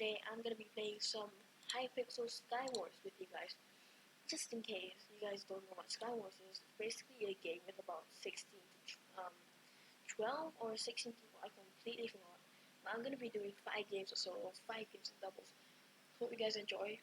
today I'm gonna be playing some Hypixel Skywars with you guys. Just in case you guys don't know what Skywars is, it's basically a game with about 16 to 12 or 16 people. I completely forgot. But I'm gonna be doing 5 games of solo, 5 games of doubles. Hope you guys enjoy.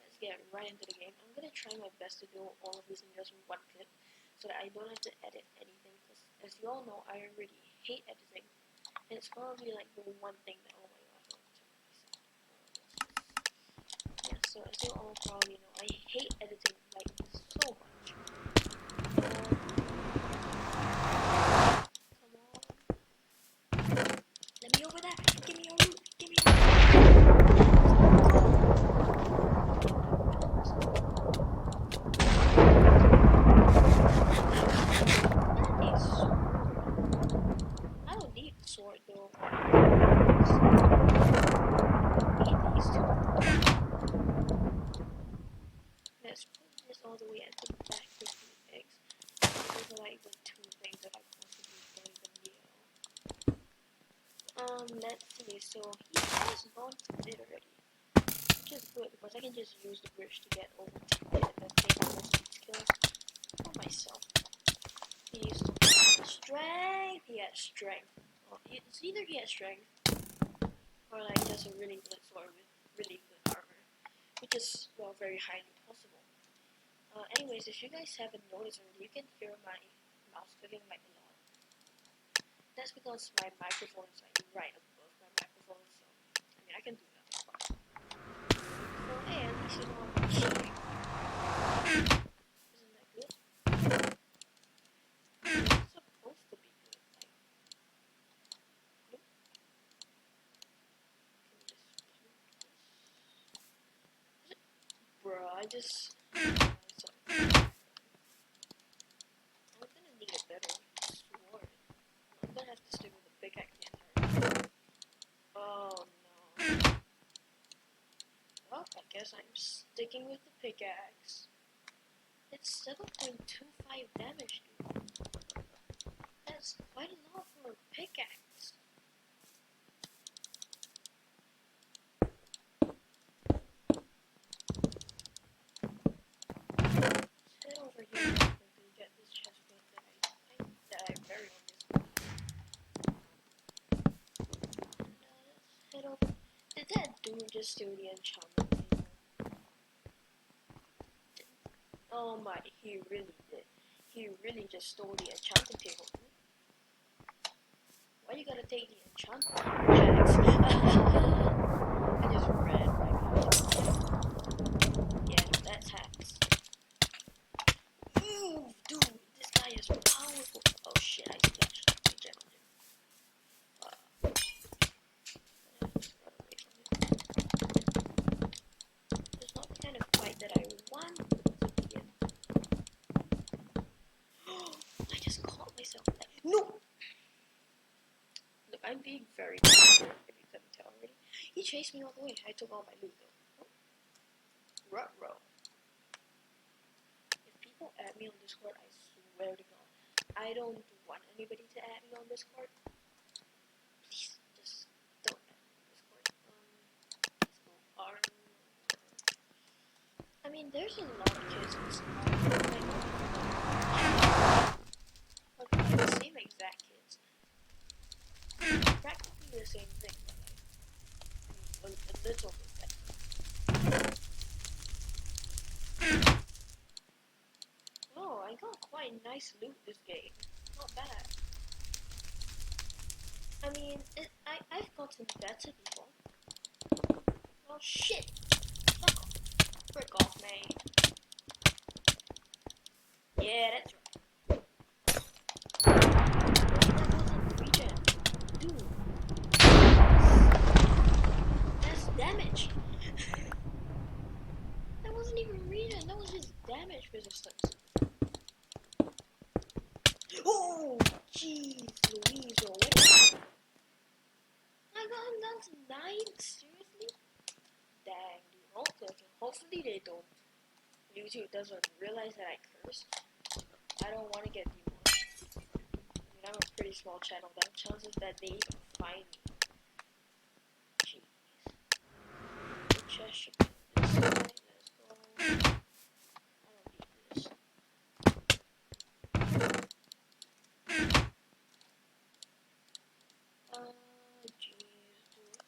Let's get right into the game. I'm gonna try my best to do all of this in just one clip, so that I don't have to edit anything. Because as you all know, I really hate editing, and it's probably like the one thing that yeah, so as you all probably know, I hate editing like so much. Come on. Let me over there. Give me your loot. Give me your loot. I don't need the sword though. Let's put this all the way at the back with the eggs. Those are like the 2 things that I possibly don't even need. Let's see. So he has gone to bid already, which is good because I can just use the bridge to get over to bid and then take the most of these kills for myself. He's strength. He has strength. Well, it's either he has strength or like just a really good sword with really good armor, which is well very highly possible. Anyways, if you guys haven't noticed already, you can hear my mouse clicking like a lot. That's because my microphone is like right above my microphone, so I mean I can do that. So hey, at least you know I'm shooting. Isn't that good? It's supposed to be good. Like, nope. Bruh, I just. I'm gonna need a better sword. I'm gonna have to stick with the pickaxe the entire time. Oh no. Well, I guess I'm sticking with the pickaxe. It's 7.25 damage, dude. That's quite a lot for a pickaxe. Let's head over here and get this chest plate that I buried on this one. Let's head over. Did that dude just steal the enchantment table? Oh my, he really did. He really just stole the enchanting table. Why you gotta take the enchantment, Jax? I just ran right behind. Yeah, that's hacks. Ooh, dude, this guy is powerful. Oh shit, I splashed the gem on him. Just run away from him. It's not the kind of fight that I want to be in. I just caught myself. Like, no! Look, I'm being very accurate, if you couldn't tell already. He chased me all the way. I took all my loot though. Ruh-roh. If people add me on Discord, I swear to God, I don't want anybody to add me on Discord. Please, just don't add me on Discord. Let's go Armour. I mean, there's a lot of kids in this but they're the same exact kids. Practically the same thing, but like, a little bit better. Oh, I got quite nice loot this game. Not bad. I mean, I've gotten better before. Oh shit! Fuck off. Frick off, mate. Yeah, that's right. That wasn't regen. Dude. That's damage. That wasn't even regen, that was just damage resistance. Oh, jeez, Louise, already. I got him down to 9? Seriously? Dang, dude. Hopefully they don't. YouTube doesn't realize that I curse. I don't want to get demonetized. I mean, I'm a pretty small channel. There are chances that they even find me. Jeez. chest should be on this side. Let's go. I don't need this. Jeez, dude.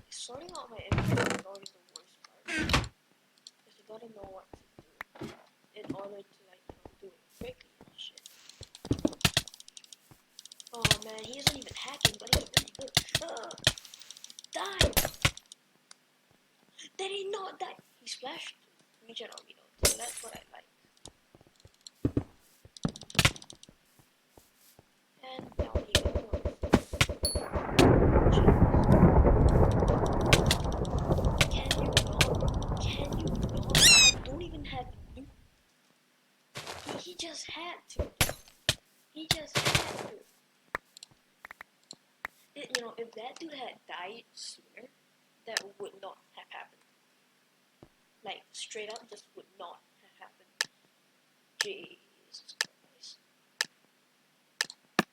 Sorting out my inventory is always the worst part. Because you gotta know what to do in order to, like, do it quickly and shit. Oh man, he isn't even hacking, but he's really good. Die! Did he not die? He splashed regen on me though, so that's what I like. And down he goes. Can you not? Can you not? I don't even have loot. He just had to. He just had to. You know, if that dude had died sooner, that would not have happened. Like, straight up, just would not have happened. Jesus Christ.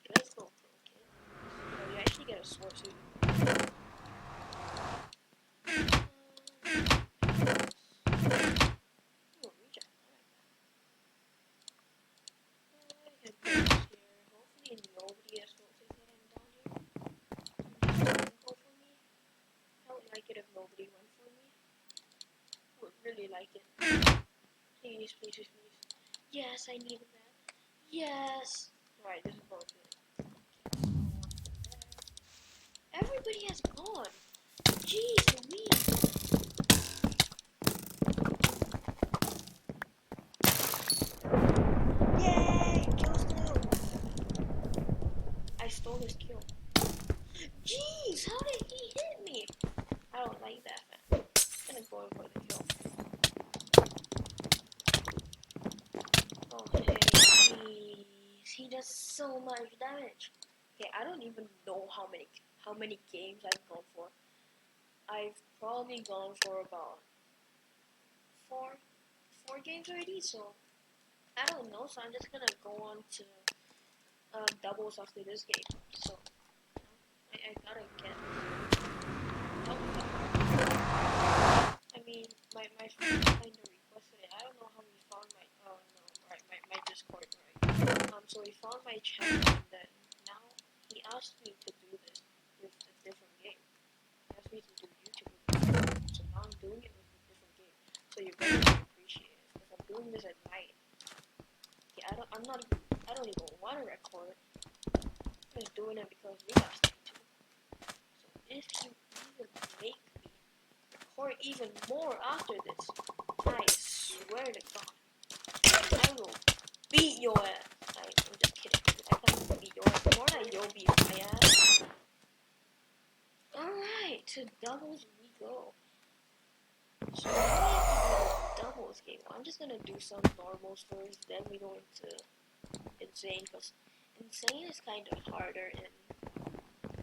Let's go, pro kid. Oh, you actually get a sword too. Oh, regen. I like that. I can put this here. Hopefully nobody has noticed that I'm down here. Go for me. I would like it if nobody went for me. Would really like it. Please, please, please, please. Yes, I needed that. Yes. Alright, this is going good. Everybody has gone. Jeez Louise. Yay! Kill still. I stole his kill. Jeez, how did he hit me? I don't like that, man. I'm gonna go in for the kill. Okay, jeez. He does so much damage. Okay, I don't even know how many games I've gone for. I've probably gone for about four games already, so I don't know, so I'm just gonna go on to doubles after this game. So I gotta get doubles. I mean, my friend kinda requested it. I don't know how he found my my Discord, right? So he found my channel, and then now he asked me to do this with a different game. He asked me to do YouTube with a different game. So now I'm doing it with a different game. So you better be appreciative, because I'm doing this at night. Yeah, I don't even want to record. I'm just doing it because you guys need to. So if you even make me record even more after this, I swear to God, I will beat your ass. I'm just kidding. I can't beat your ass. More than you'll beat my ass. Alright, to doubles we go. So now we have to do the doubles game. I'm just gonna do some normals first, then we go into insane, because insane is kind of harder in,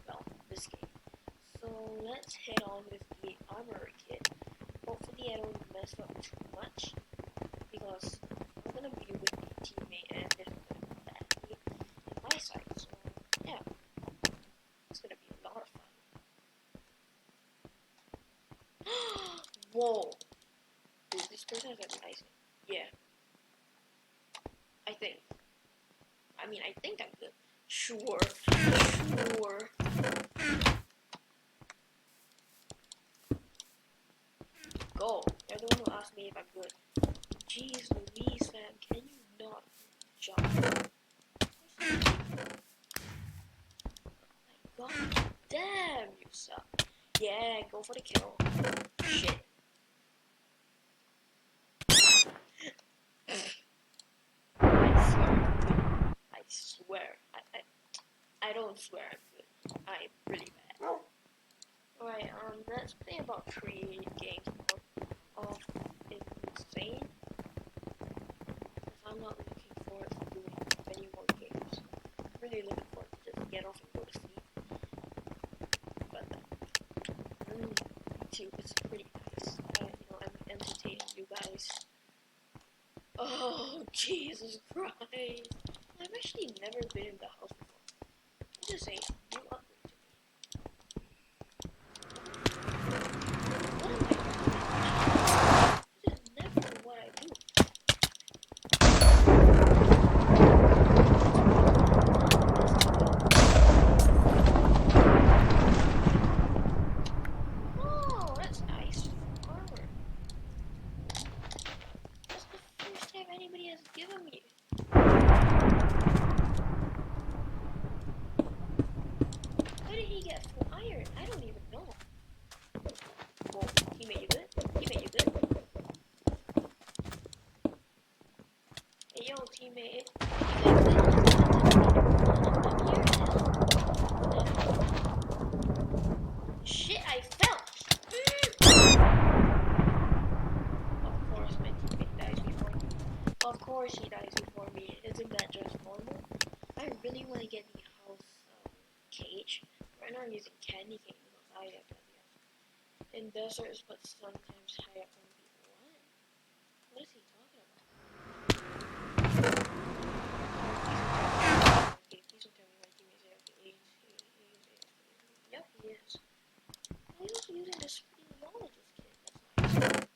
well, this game. So let's head on with the armor kit. Hopefully I don't mess up too much, because I'm gonna be with my teammate and this is gonna be badly in my side. So yeah, it's gonna be a lot of fun. Whoa! Dude, this person has a nice name. Yeah. I think. I mean, I think I'm good. Sure. Go. You're the one who asked me if I'm good. Jeez Louise, man. Can you not jump? My God. Damn, you suck. Yeah, go for the kill. Shit. I swear. I don't swear I'm good. I'm really bad. Alright, let's play about creative games more of insane. Because I'm not looking forward to doing many more games. I'm really looking forward to just get off and go to sleep. But YouTube is pretty nice. You know, I'm entertaining you guys. Oh, Jesus Christ. I've actually never been in the house before. I'm just saying, you upgrade to me. What am I doing? has given me? How did he get full iron? I don't even know. Whoa, teammate, you good? Teammate, you good? Hey, yo, teammate. Shit, I fell! Of course my teammate dies before me. Of course he dies before me. Isn't that just normal? I really want to get the house cage. Right now I'm using candy cane because I have Badlion. In deserts, but sometimes high up on people. What? What is he talking about? Okay, please don't tell me my teammate's AFK. Yep, he is. He's also using the speleologist kit. That's nice.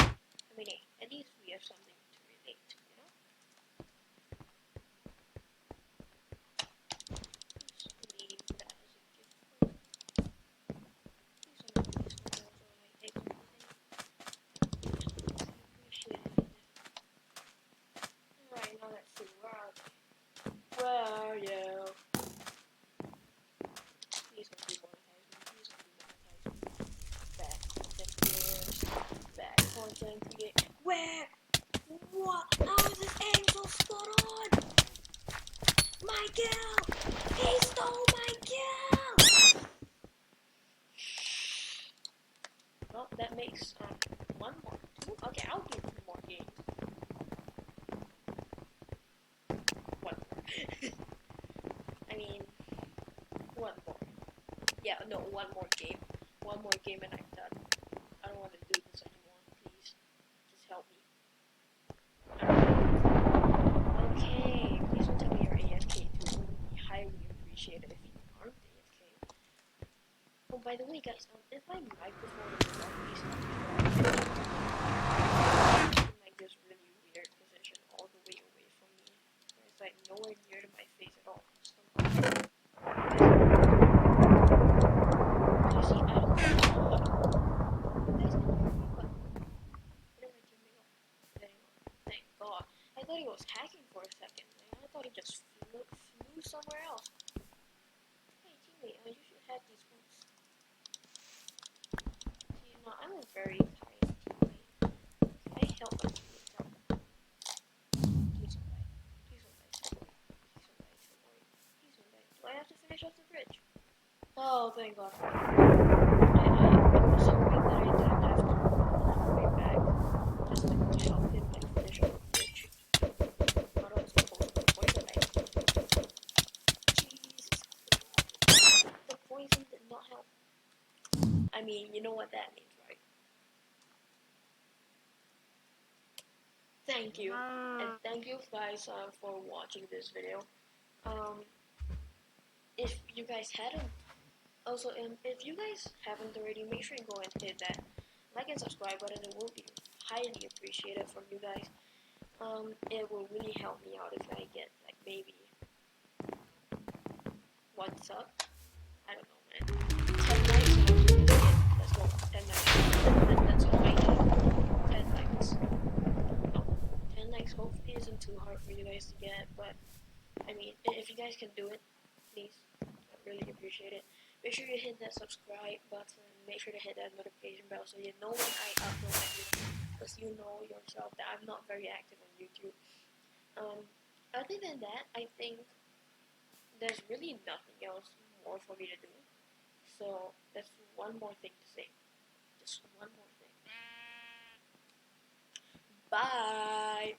I mean, hey, at least we have something to relate to, you know? Please leave that as a gift for me. Please don't make this one also like eggs or anything. Please don't appreciate it. Alright, now let's see. Where are they? Where are you? Please don't demonetize me. Please don't demonetize me. Bad content creators. Bad content creators. Where? What? How is this aim so spot on? My kill! He stole my kill! Well, that makes one more. Two? Okay, I'll do 2 more games. One more. I mean, one more. Yeah, no, one more game. One more game and I'm done. I don't want to do this anymore. Please, just help me. Okay, please don't tell me you're AFK too. It would be highly appreciated if you aren't AFK. Oh, by the way, guys, if my microphone is on, please let me know. Like this really weird position all the way away from me. It's like nowhere near to my face at all. Thank God. I thought he was hacking for a second. I thought he just flew somewhere else. Hey teammate, you should have these boots. See, no, I'm a very kind teammate. I help my teammates out. Please don't die. Please don't die. Don't worry. Please don't die. Don't worry. Please don't die. Do I have to finish off the bridge? Oh, thank God. I was hoping that I didn't have to go all the way back just to help him like finish off the bridge. Otherwise, the poison died. Jesus. The poison did not help. I mean, you know what that means, right? Thank you. And thank you guys for watching this video. If you guys hadn't, also, if you guys haven't already, make sure you go and hit that like and subscribe button. It will be highly appreciated from you guys. It will really help me out if I get like maybe 1 sub. I don't know, man. 10 likes and I'll do this again. Let's go. 10 likes. That's all I need. 10 likes. No, 10 likes hopefully isn't too hard for you guys to get, but I mean, if you guys can do it, please, I really appreciate it. Make sure you hit that subscribe button. Make sure to hit that notification bell so you know when I upload my video, because you know yourself that I'm not very active on YouTube. Other than that, I think there's really nothing else more for me to do. So that's one more thing to say. Just one more thing. Bye.